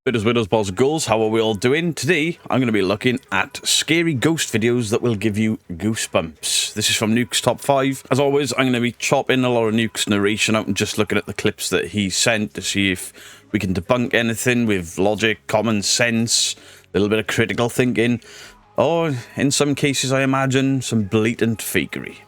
Widows, boys and girls, how are we all doing? Today, I'm going to be looking at scary ghost videos that will give you goosebumps. This is from Nuke's Top 5. As always, I'm going to be chopping a lot of Nuke's narration out and just looking at the clips that he sent to see if we can debunk anything with logic, common sense, a little bit of critical thinking, or in some cases, I imagine, some blatant fakery.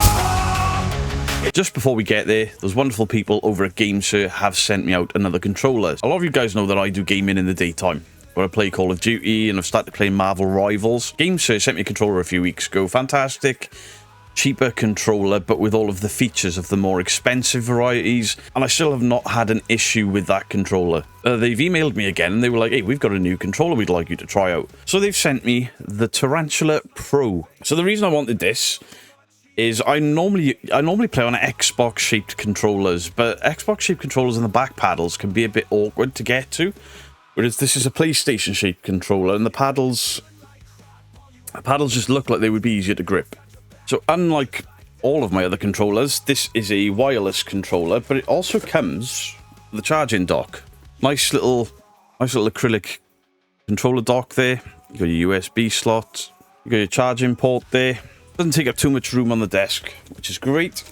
Just before we get there, those wonderful people over at GameSir have sent me out another controller. A lot of you guys know that I do gaming in the daytime, where I play Call of Duty and I've started playing Marvel Rivals. GameSir sent me a controller a few weeks ago. Fantastic, cheaper controller, but with all of the features of the more expensive varieties. And I still have not had an issue with that controller. They've emailed me again and they were like, hey, we've got a new controller we'd like you to try out. So they've sent me the Tarantula Pro. So the reason I wanted this is I normally play on Xbox shaped controllers, but Xbox shaped controllers and the back paddles can be a bit awkward to get to, whereas this is a PlayStation shaped controller and the paddles just look like they would be easier to grip. So unlike all of my other controllers, this is a wireless controller, but it also comes with a charging dock. Nice little acrylic controller dock there. You got your USB slot, you got your charging port there. Doesn't take up too much room on the desk, which is great.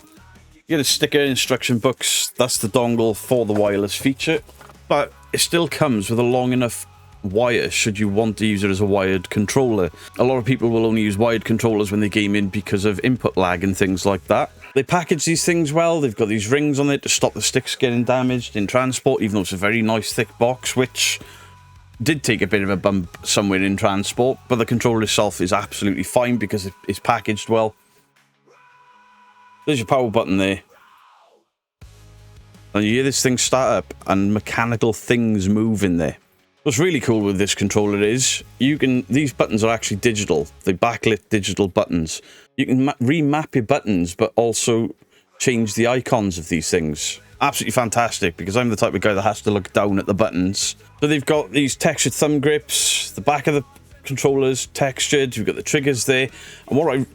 You get a sticker, instruction books. That's the dongle for the wireless feature. But it still comes with a long enough wire should you want to use it as a wired controller. A lot of people will only use wired controllers when they game in because of input lag and things like that. They package these things well. They've got these rings on it to stop the sticks getting damaged in transport, even though it's a very nice thick box, which did take a bit of a bump somewhere in transport, but the controller itself is absolutely fine because it's packaged well. There's your power button there. And you hear this thing start up and mechanical things move in there. What's really cool with this controller is these buttons are actually digital. They're backlit digital buttons. You can remap your buttons, but also change the icons of these things. Absolutely fantastic, because I'm the type of guy that has to look down at the buttons. So they've got these textured thumb grips, the back of the controller's textured, we've got the triggers there, and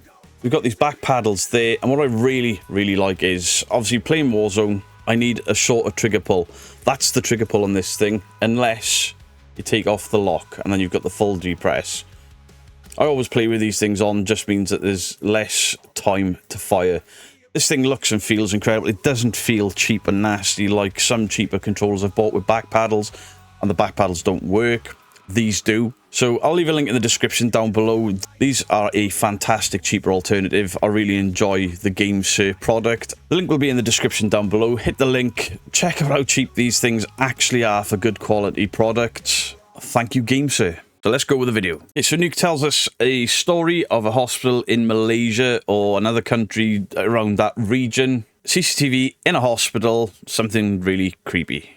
we've got these back paddles there, and what I really, really like is, obviously playing Warzone, I need a shorter trigger pull. That's the trigger pull on this thing, unless you take off the lock, and then you've got the full depress. I always play with these things on, just means that there's less time to fire. This thing looks and feels incredible. It doesn't feel cheap and nasty like some cheaper controllers I've bought with back paddles, and the back paddles don't work. These do. So I'll leave a link in the description down below. These are a fantastic cheaper alternative. I really enjoy the GameSir product. The link will be in the description down below. Hit the link. Check out how cheap these things actually are for good quality products. Thank you, GameSir. So let's go with the video. Okay, so Nuke tells us a story of a hospital in Malaysia or another country around that region. CCTV in a hospital, something really creepy.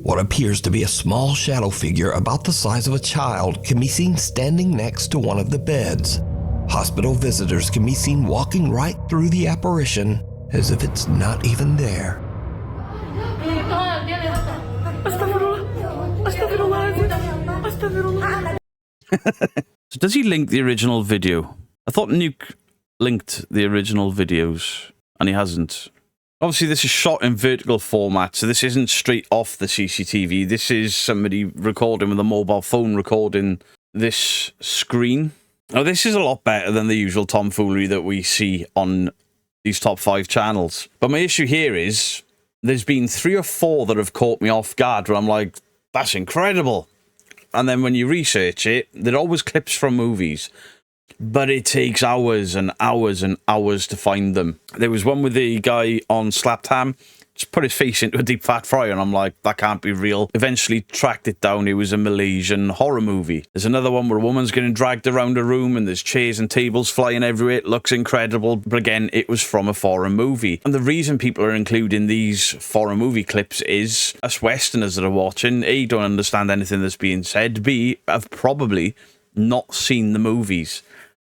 What appears to be a small shadow figure about the size of a child can be seen standing next to one of the beds. Hospital visitors can be seen walking right through the apparition as if it's not even there. So does he link the original video? I thought Nuke linked the original videos, and he hasn't. Obviously, this is shot in vertical format, so this isn't straight off the CCTV. This is somebody recording with a mobile phone recording this screen. Now, this is a lot better than the usual tomfoolery that we see on these top 5 channels. But my issue here is there's been 3 or 4 that have caught me off guard where I'm like, that's incredible. And then when you research it, they're always clips from movies. But it takes hours and hours and hours to find them. There was one with the guy on Slapped Ham, just put his face into a deep fat fryer, and I'm like, that can't be real. Eventually tracked it down. It was a Malaysian horror movie. There's another one where a woman's getting dragged around a room and there's chairs and tables flying everywhere. It looks incredible, but again, it was from a foreign movie. And the reason people are including these foreign movie clips is us Westerners that are watching, A, don't understand anything that's being said, B, have probably not seen the movies.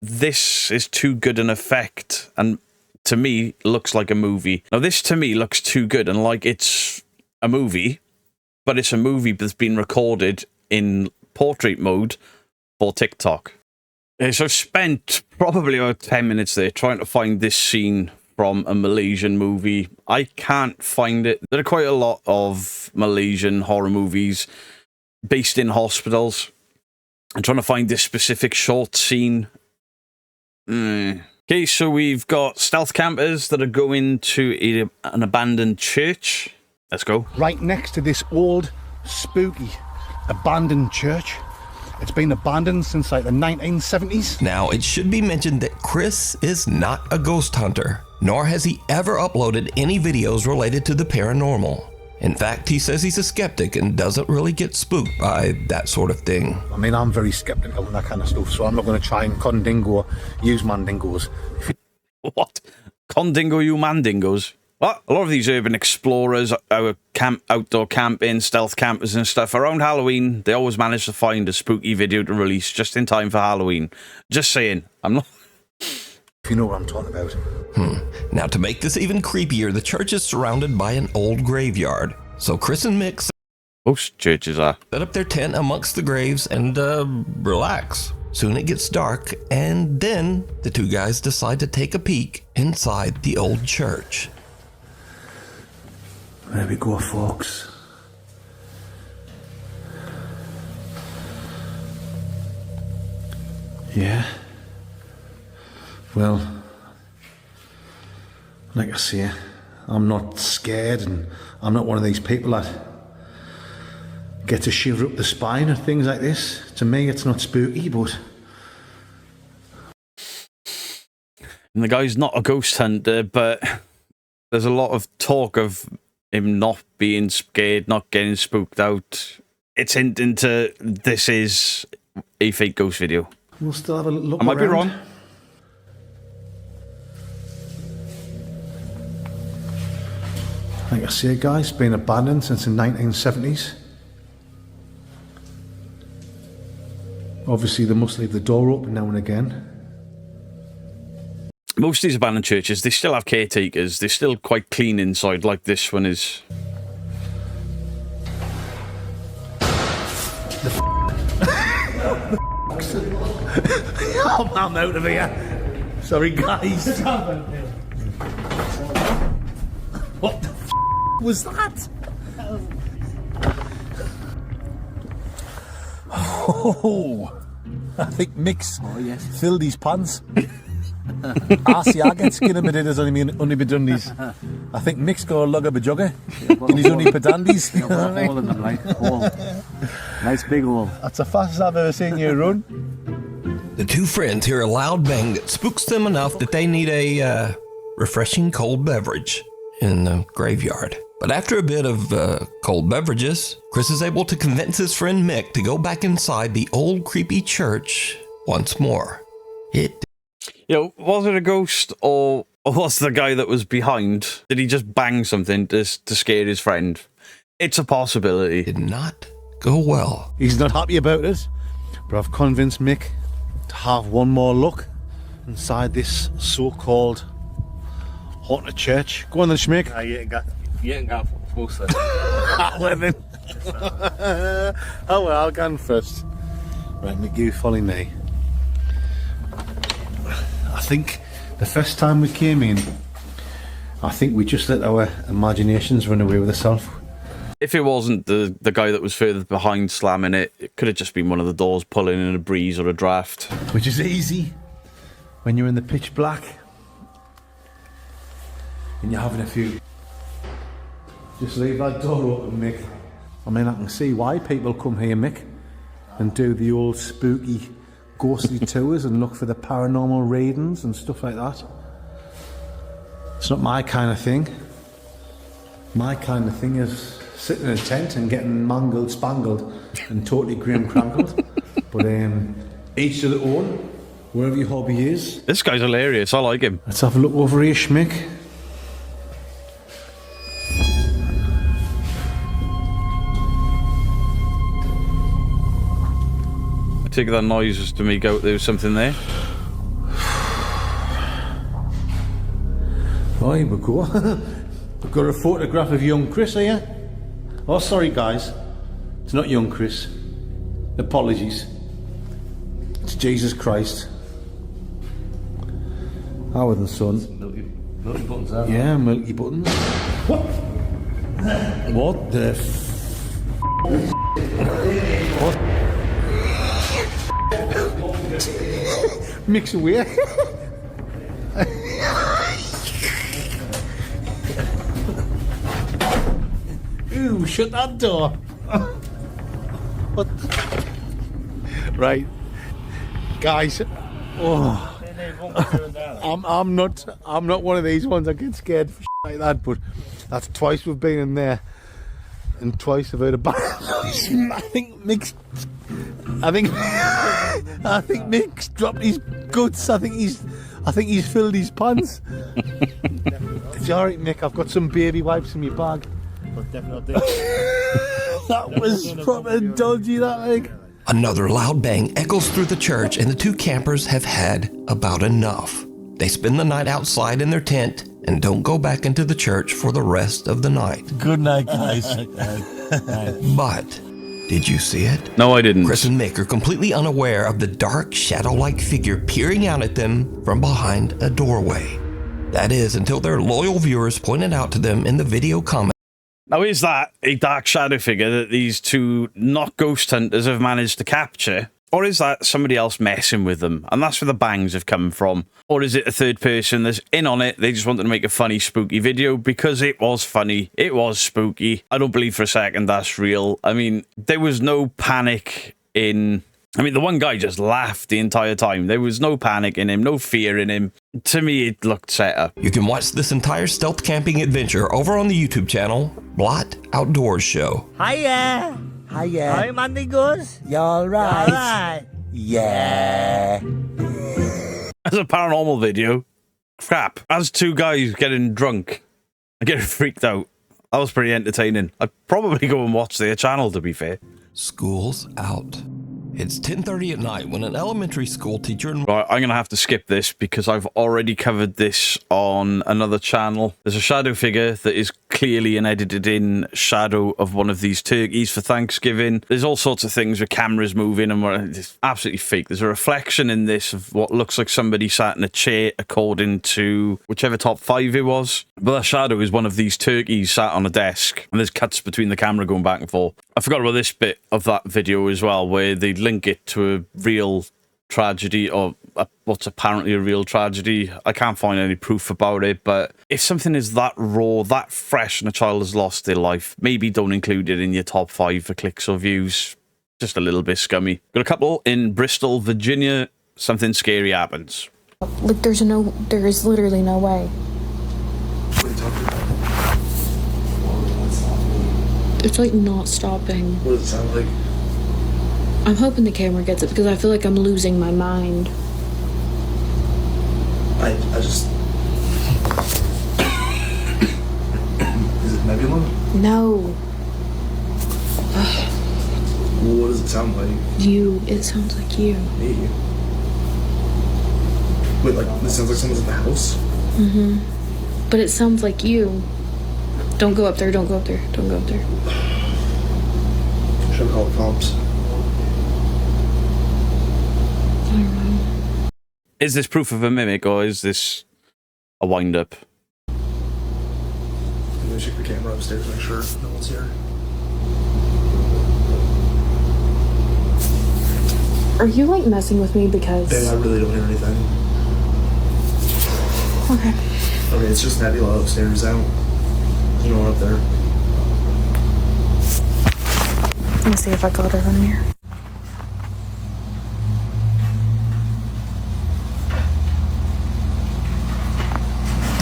This is too good an effect, and to me, looks like a movie. Now, this to me looks too good, and like it's a movie, but it's a movie that's been recorded in portrait mode for TikTok. So I've spent probably about 10 minutes there trying to find this scene from a Malaysian movie. I can't find it. There are quite a lot of Malaysian horror movies based in hospitals. I'm trying to find this specific short scene. Okay, so we've got stealth campers that are going to an abandoned church. Let's go. Right next to this old, spooky, abandoned church. It's been abandoned since like the 1970s. Now, it should be mentioned that Chris is not a ghost hunter, nor has he ever uploaded any videos related to the paranormal. In fact, he says he's a skeptic and doesn't really get spooked by that sort of thing. I mean, I'm very skeptical and that kind of stuff, so I'm not going to try and condingo, use mandingos. What? Condingo you mandingos? What? A lot of these urban explorers, our outdoor camping, stealth campers and stuff, around Halloween, they always manage to find a spooky video to release just in time for Halloween. Just saying. I'm not... If you know what I'm talking about. Now, to make this even creepier, the church is surrounded by an old graveyard. So Chris and Mick Most churches are. set up their tent amongst the graves and relax. Soon it gets dark, and then the two guys decide to take a peek inside the old church. There we go, folks. Yeah. Well, like I say, I'm not scared, and I'm not one of these people that get a shiver up the spine or things like this. To me, it's not spooky, but... And the guy's not a ghost hunter, but there's a lot of talk of him not being scared, not getting spooked out. It's hinting to this is a fake ghost video. We'll still have a look I might be around. wrong. Like I say, guys, been abandoned since the 1970s. Obviously, they must leave the door open now and again. Most of these abandoned churches, they still have caretakers. They're still quite clean inside, like this one is. I'm out of here. Sorry, guys. What the was that? Oh, I think Mick's filled his pants. RCR gets skin of has only been done these. I think Mick's got a lug of a jogger in his only padandies. Hole in them, like hole. Nice big hole. That's the fastest I've ever seen you run. The two friends hear a loud bang that spooks them enough that they need a refreshing cold beverage in the graveyard. But after a bit of cold beverages, Chris is able to convince his friend Mick to go back inside the old creepy church once more. Was it a ghost, or was the guy that was behind? Did he just bang something to scare his friend? It's a possibility. Did not go well. He's not happy about it, but I've convinced Mick to have one more look inside this so-called haunted church. Go on then, Schmick. You ain't got closer. Well then. Oh well, I'll go on first. Right, Mick, you follow me. I think the first time we came in, I think we just let our imaginations run away with ourselves. If it wasn't the guy that was further behind slamming it, it could have just been one of the doors pulling in a breeze or a draft. Which is easy when you're in the pitch black and you're having a few. Just leave that door open, Mick. I mean, I can see why people come here, Mick, and do the old spooky, ghostly tours and look for the paranormal readings and stuff like that. It's not my kind of thing. My kind of thing is sitting in a tent and getting mangled, spangled, and totally grim crankled. But each to their own, wherever your hobby is. This guy's hilarious. I like him. Let's have a look over here, Schmick. I take that noise as to me go, there was something there. Oh, here we go. We've got a photograph of young Chris here. Oh, sorry, guys. It's not young Chris. Apologies. It's Jesus Christ. Howard and Son. Milky buttons there. Yeah, milky buttons. What? What the What? Mix away. Ooh, shut that door. What? Right, guys. Oh, I'm not one of these ones that get scared for like that. But that's twice we've been in there, and twice I've heard a bad noise. I think Mick's dropped his guts. I think he's filled his pants. It's alright, Mick. I've got some baby wipes in my bag. That was proper dodgy, that like. Another loud bang echoes through the church, and the two campers have had about enough. They spend the night outside in their tent and don't go back into the church for the rest of the night. Good night, guys. But did you see it? No, I didn't. Chris and Mick are completely unaware of the dark, shadow-like figure peering out at them from behind a doorway. That is, until their loyal viewers pointed out to them in the video comments. Now, is that a dark shadow figure that these two not ghost hunters have managed to capture? Or is that somebody else messing with them? And that's where the bangs have come from. Or is it a third person that's in on it? They just wanted to make a funny, spooky video because it was funny. It was spooky. I don't believe for a second that's real. I mean, there was no panic in... I mean, the one guy just laughed the entire time. There was no panic in him, no fear in him. To me, it looked set up. You can watch this entire stealth camping adventure over on the YouTube channel, Blot Outdoors Show. Hiya! Hiya. Hi, Mandy Goose. You alright? Alright. Yeah. As a paranormal video, crap. As two guys getting drunk and getting freaked out, that was pretty entertaining. I'd probably go and watch their channel, to be fair. School's out. It's 10:30 at night when an elementary school teacher and... Right, I'm going to have to skip this because I've already covered this on another channel. There's a shadow figure that is clearly an edited in shadow of one of these turkeys for Thanksgiving. There's all sorts of things with cameras moving and it's absolutely fake. There's a reflection in this of what looks like somebody sat in a chair according to whichever top 5 it was. But that shadow is one of these turkeys sat on a desk and there's cuts between the camera going back and forth. I forgot about this bit of that video as well where they link it to a real tragedy or what's apparently a real tragedy. I can't find any proof about it, but if something is that raw, that fresh, and a child has lost their life, maybe don't include it in your top 5 for clicks or views. Just a little bit scummy. Got a couple in Bristol, Virginia. Something scary happens. Like, there is literally no way. What are you talking about? It's like not stopping. What does it sound like? I'm hoping the camera gets it because I feel like I'm losing my mind. I just... Is it Nebula? No. What does it sound like? You. It sounds like you. Me? Wait, like, it sounds like someone's in the house? Mm-hmm. But it sounds like you. Don't go up there, don't go up there, don't go up there. Should I call the cops? I don't know. Is this proof of a mimic or is this a wind-up? I'm gonna check the camera upstairs, make sure no one's here. Are you like messing with me because... Babe, I really don't hear anything. Okay. Okay, it's just Nebula upstairs. There's no one up there. Let me see if I got her in here.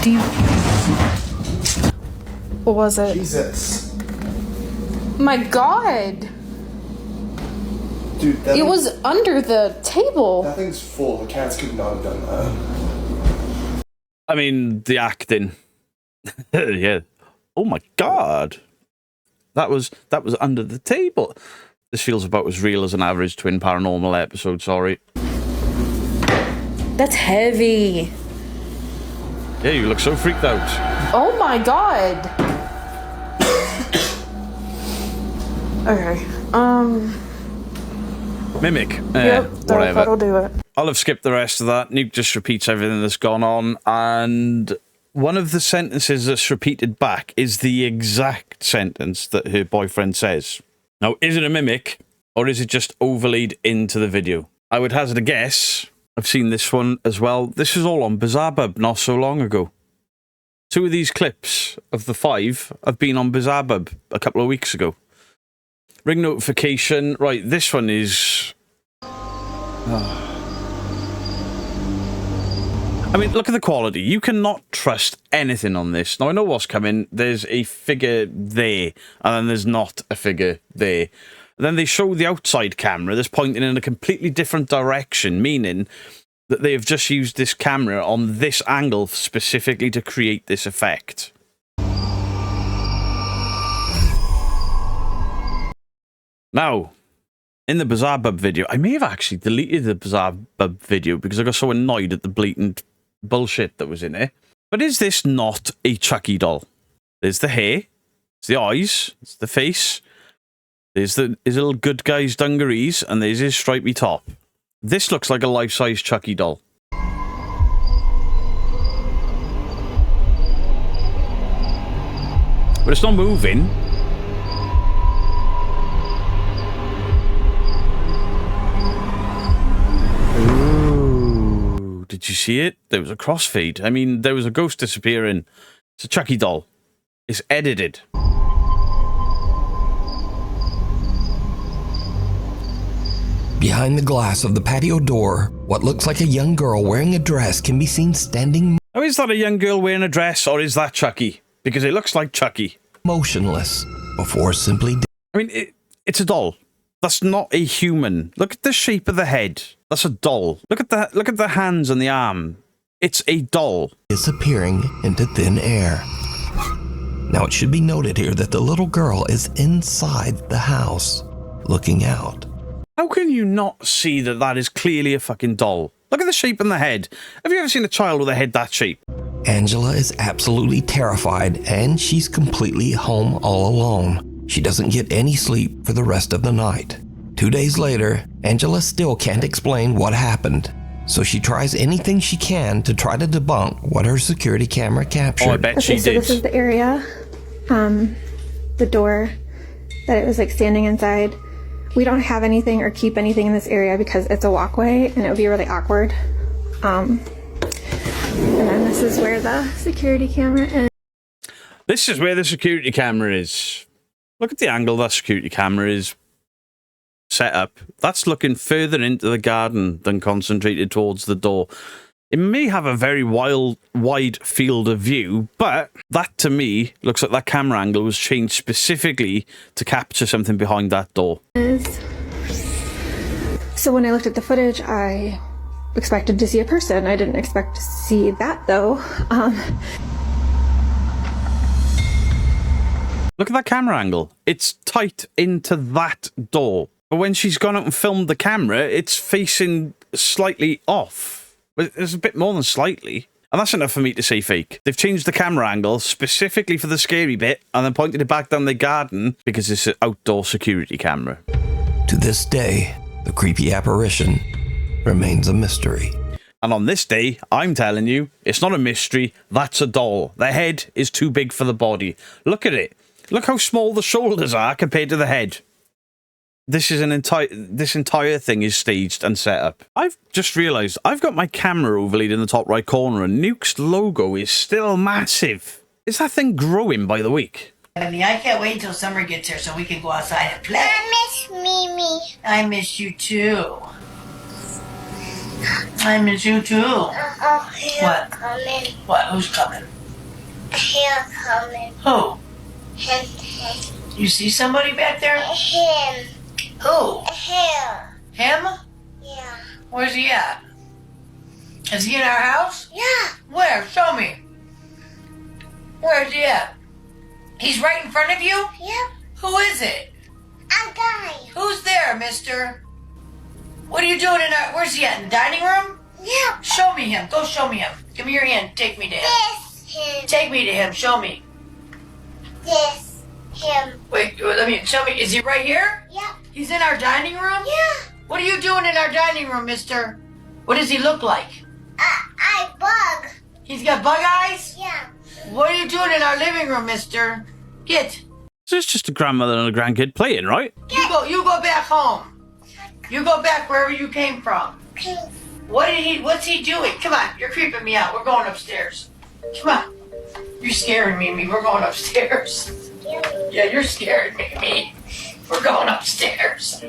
Do you... What was it? Jesus. My God! Dude, It was under the table. that thing's full. The cats could not have done that. I mean, the acting. Yeah. Oh my God. That was under the table. This feels about as real as an average Twin Paranormal episode, sorry. That's heavy. Yeah, you look so freaked out. Oh my God! Okay. Mimic. Yep, Whatever. that'll do it. I'll have skipped the rest of that. Nuke just repeats everything that's gone on, and one of the sentences that's repeated back is the exact sentence that her boyfriend says. Now, is it a mimic, or is it just overlaid into the video? I would hazard a guess. I've seen this one as well. This was all on BizarreBub not so long ago. 2 of these clips of the 5 have been on BizarreBub a couple of weeks ago. Ring notification. Right, this one is... I mean, look at the quality. You cannot trust anything on this. Now, I know what's coming. There's a figure there, and then there's not a figure there. And then they show the outside camera that's pointing in a completely different direction, meaning that they have just used this camera on this angle specifically to create this effect. Now, in the BizarreBub video, I may have actually deleted the BizarreBub video because I got so annoyed at the blatant bullshit that was in it. But is this not a Chucky doll? There's the hair, it's the eyes, it's the face, there's his little good guy's dungarees, and there's his stripy top. This looks like a life-size Chucky doll. But it's not moving. Ooh, did you see it? There was a crossfade. I mean, there was a ghost disappearing. It's a Chucky doll. It's edited. Behind the glass of the patio door, what looks like a young girl wearing a dress can be seen standing Now, is that a young girl wearing a dress, or is that Chucky? Because it looks like Chucky. motionless before simply I mean, it's a doll. That's not a human. Look at the shape of the head. That's a doll. Look at the hands and the arm. It's a doll. disappearing into thin air. Now it should be noted here that the little girl is inside the house, looking out. How can you not see that that is clearly a fucking doll? Look at the shape in the head. Have you ever seen a child with a head that shape? Angela is absolutely terrified, and she's completely home all alone. She doesn't get any sleep for the rest of the night. 2 days later, Angela still can't explain what happened, so she tries anything she can to try to debunk what her security camera captured. Oh, I bet she Okay, so did. this is the area, the door that it was like standing inside. We don't have anything or keep anything in this area because it's a walkway and it would be really awkward. And then this is where the security camera is. This is where the security camera is. Look at the angle that security camera is set up. That's looking further into the garden than concentrated towards the door. It may have a very wide field of view, but that to me looks like that camera angle was changed specifically to capture something behind that door. So when I looked at the footage, I expected to see a person. I didn't expect to see that though. Look at that camera angle. It's tight into that door. But when she's gone out and filmed the camera, it's facing slightly off. But it's a bit more than slightly. And that's enough for me to say fake. They've changed the camera angle specifically for the scary bit and then pointed it back down the garden because it's an outdoor security camera. To this day, the creepy apparition remains a mystery. And on this day, I'm telling you, it's not a mystery, that's a doll. The head is too big for the body. Look at it. Look how small the shoulders are compared to the head. This entire thing is staged and set up. I've just realised I've got my camera overlaid in the top right corner and Nuke's logo is still massive. Is that thing growing by the week? I mean, I can't wait until summer gets here so we can go outside and play. I miss Mimi. I miss you too. I miss you too. Here What? coming. What? Who's coming? Here coming. Who? Him. You see somebody back there? Him. Who? Here. Him? Yeah. Where's he at? Is he in our house? Yeah. Where? Show me. Where's he at? He's right in front of you? Yep. Who is it? A guy. Who's there, mister? What are you doing in our... Where's he at? In the dining room? Yep. Show me him. Go show me him. Give me your hand. Take me to him. This. Him. Take me to him. Show me. This. him. Wait, let me tell me. Is he right here? Yeah. He's in our dining room. Yeah. What are you doing in our dining room, Mister? What does he look like? I bug. He's got bug eyes. Yeah. What are you doing in our living room, Mister? Get. So it's just a grandmother and a grandkid playing, right? You go back home. You go back wherever you came from. Okay. What's he doing? Come on, you're creeping me out. We're going upstairs. Come on. You're scaring me. We're going upstairs. Yeah, you're scaring me. We're going upstairs.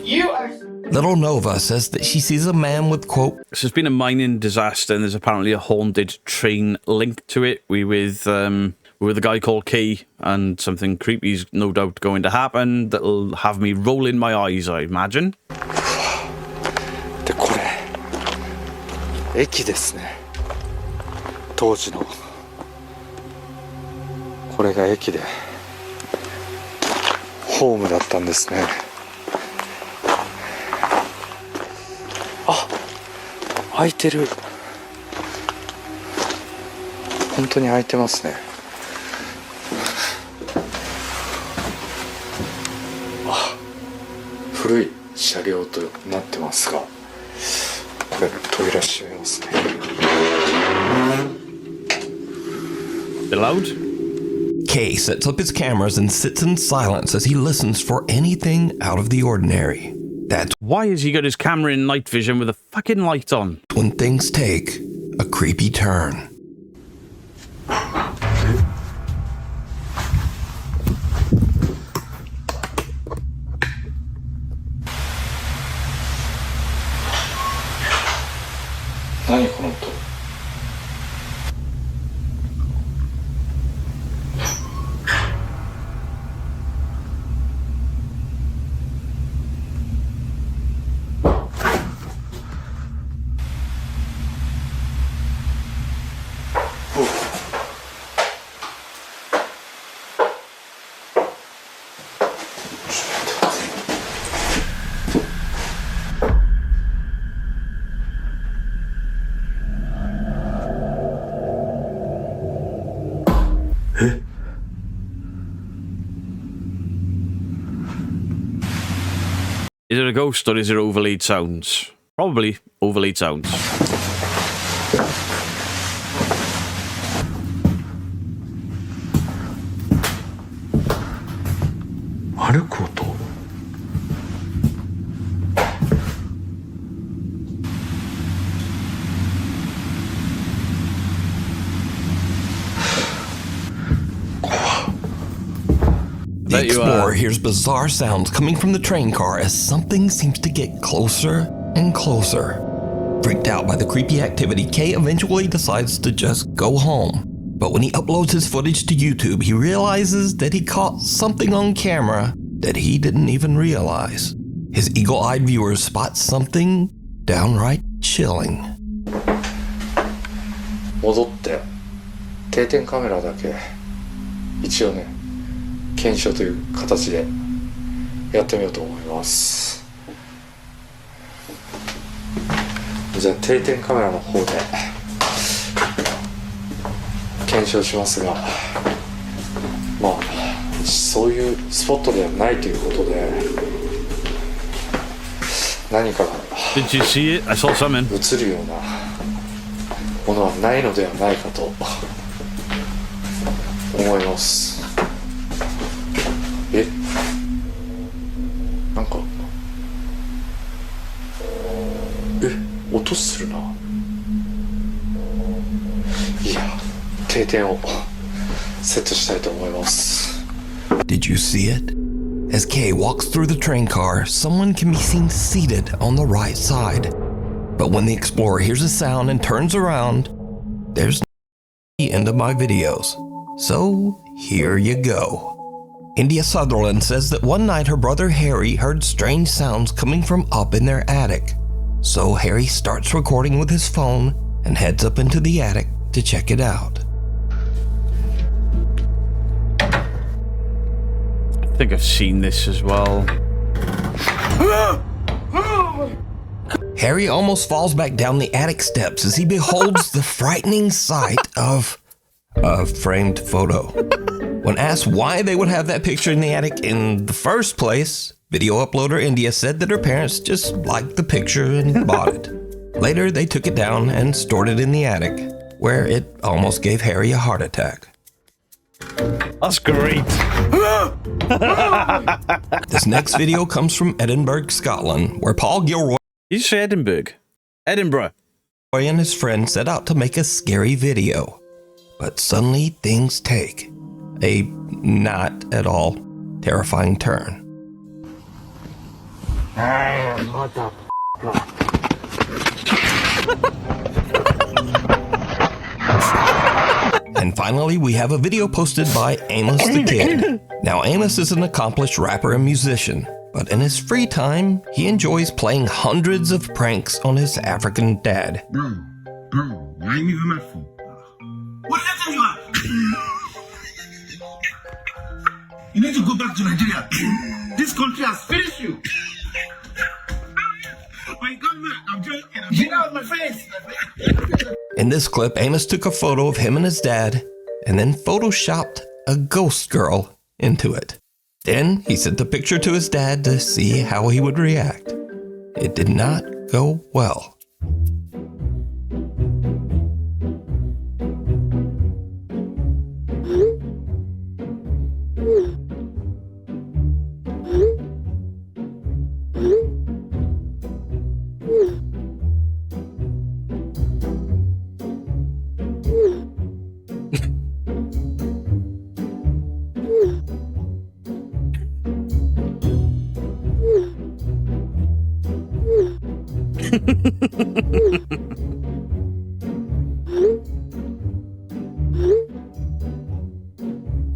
You are. Little Nova says that she sees a man with, quote, So there's been a mining disaster and there's apparently a haunted train linked to it. We're with a guy called Key, and something creepy's no doubt going to happen that'll have me rolling my eyes, I imagine. でこれ駅ですね。当時のこれが駅でホームだったんですね。あ、開いてる。本当に開いてますね。あ、古い車両となってますが、これ扉閉めますね。Bit loud? Kay sets up his cameras and sits in silence as he listens for anything out of the ordinary. That's Why has he got his camera in night vision with a fucking light on? when things take a creepy turn. What is this? Is it a ghost or is it overlaid sounds? Probably overlaid sounds. The explorer hears bizarre sounds coming from the train car as something seems to get closer and closer. Freaked out by the creepy activity, Kay eventually decides to just go home. But when he uploads his footage to YouTube, he realizes that he caught something on camera that he didn't even realize. His eagle-eyed viewers spot something downright chilling. 戻って定点カメラだけ一応ね検証という形でやってみようと思います。じゃあ定点カメラの方で検証しますが、まあそういうスポットではないということで何かが Did you see it? I saw something. 映るようなものはないのではないかと思います。なんか音するな。いや定点をセットしたいと思います。 Did you see it? As Kay walks through the train car, someone can be seen seated on the right side. But when the explorer hears a sound and turns around, there's the end of my videos. So here you go. India Sutherland says that one night her brother Harry heard strange sounds coming from up in their attic. So Harry starts recording with his phone and heads up into the attic to check it out. I think I've seen this as well. Harry almost falls back down the attic steps as he beholds the frightening sight of a framed photo. When asked why they would have that picture in the attic in the first place, video uploader India said that her parents just liked the picture and bought it. Later, they took it down and stored it in the attic, where it almost gave Harry a heart attack. That's great. This next video comes from Edinburgh, Scotland, where Paul Gilroy You say Edinburgh? Edinburgh. and his friend set out to make a scary video. But suddenly, things take a not at all terrifying turn. What the And finally, we have a video posted by Amos the Kid. Now, Amos is an accomplished rapper and musician, but in his free time, he enjoys playing hundreds of pranks on his African dad. Bro, why you using my phone? What level you are? You need to go back to Nigeria. This country has finished you. My government, I'm joking. Get out of my face. In this clip, Amos took a photo of him and his dad, and then photoshopped a ghost girl into it. Then he sent the picture to his dad to see how he would react. It did not go well.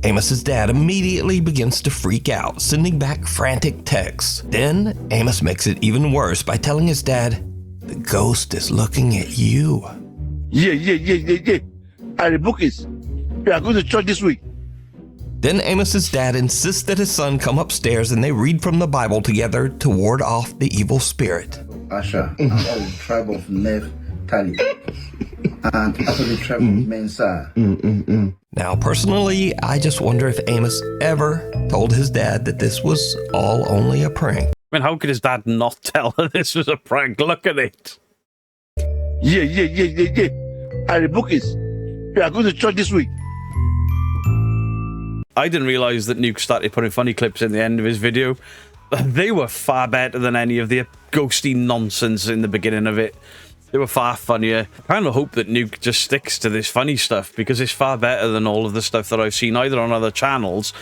Amos's dad immediately begins to freak out, sending back frantic texts. Then Amos makes it even worse by telling his dad, "The ghost is looking at you." Yeah. I the book is. We are going to church this week. Then Amos's dad insists that his son come upstairs and they read from the Bible together to ward off the evil spirit. Asher, and all the tribe of Naphtali, and after the tribe of Mensah. Now, personally, I just wonder if Amos ever told his dad that this was all only a prank. I mean, how could his dad not tell her this was a prank? Look at it. Yeah. I the book is. We are going to church this week. I didn't realise that Nuke started putting funny clips in the end of his video. They were far better than any of the ghosty nonsense in the beginning of it. They were far funnier. I kind of hope that Nuke just sticks to this funny stuff, because it's far better than all of the stuff that I've seen either on other channels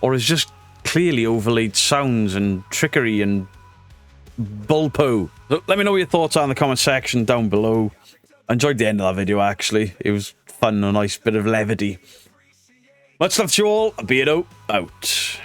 or is just clearly overlaid sounds and trickery and bullpoo. So let me know what your thoughts are in the comment section down below. I enjoyed the end of that video, actually. It was fun, a nice bit of levity. Much love to you all. Beardo out.